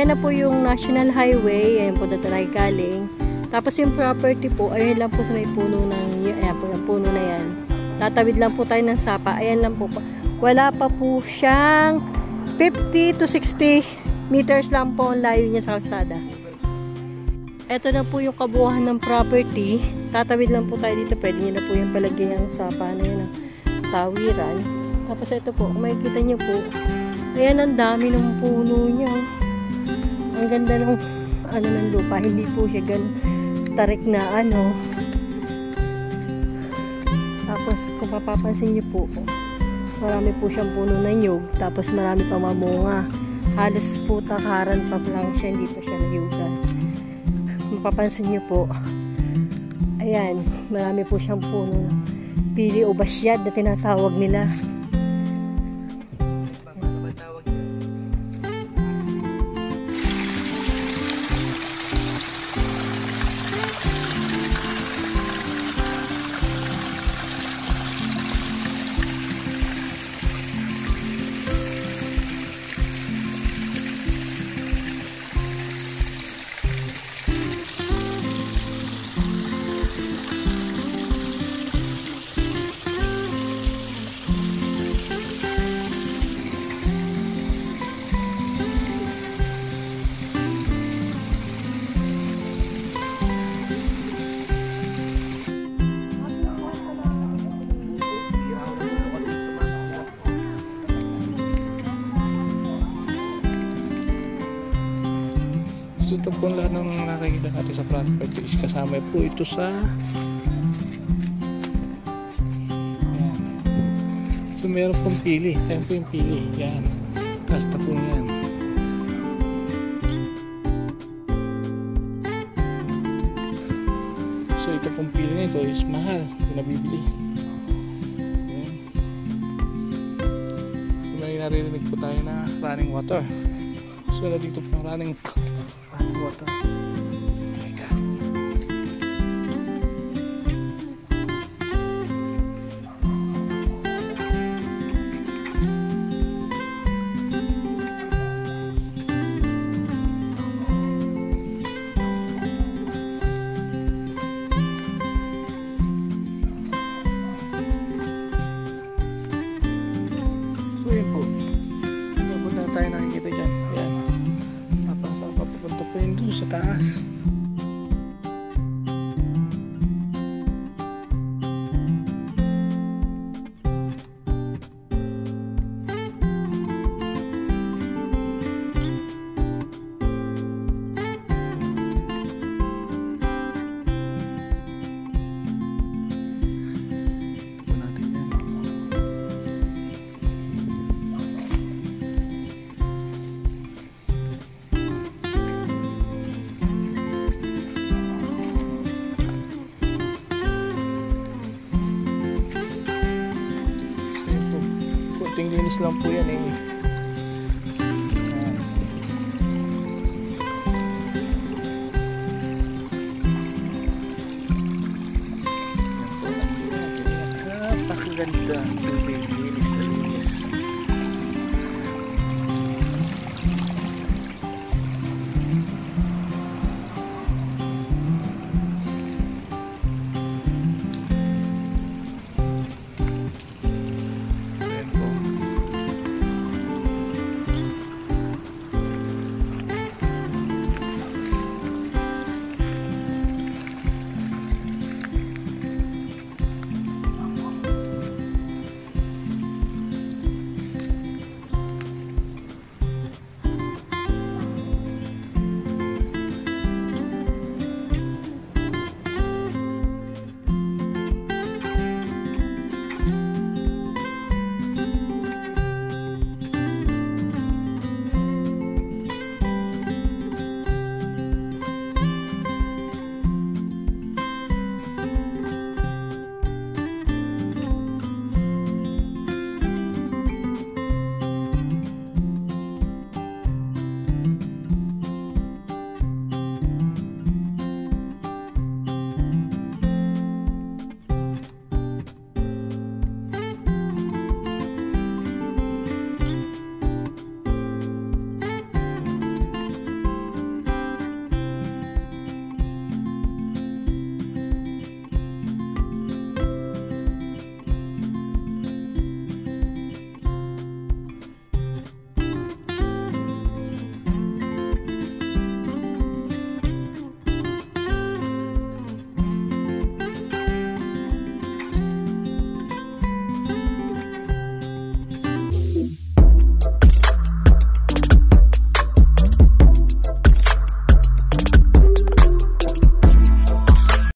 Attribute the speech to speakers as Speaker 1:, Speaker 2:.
Speaker 1: Ayan na po yung National Highway. Ayan po na tayo galing. Tapos yung property po, ayun lang po sa may puno ng, ayan po yung puno na yan. Tatawid lang po tayo ng sapa. Ayan lang po. Wala pa po siyang 50 to 60 meters lang po ang layo niya sa kalsada. Ito na po yung kabuuan ng property. Tatawid lang po tayo dito. Pwede nyo na po yung palagyan ng sapa na yun, ng tawiran. Tapos ito po, kung makikita nyo po, ayan ang dami ng puno niya. Ang ganda ng ano ng lupa. Hindi po siya ganun tarik na ano. Tapos kung mapapansin nyo po, marami po siyang puno na nyug. Tapos marami pa mamunga. Halos po takaran pa lang siya. Hindi pa siya nayugan. Mapapansin nyo po, ayan, marami po siyang puno. Pili o basyad na tinatawag nila.
Speaker 2: Ito po lahat ng nakikita natin sa property is kasama po ito sa ayan. So meron pong pili. Ayan po yung pili. Yan. Kasta po yan. So ito pong pili nito is mahal. Yung nabibili. Ayan. So may naririnig po tayo na running water. So dito po running water. So yun po. Tapos na tayo nakikita dyan. Ayan. Papunta po yun doon sa taas. Kunting linis lang po yan eh. Napakaganda ng tubig.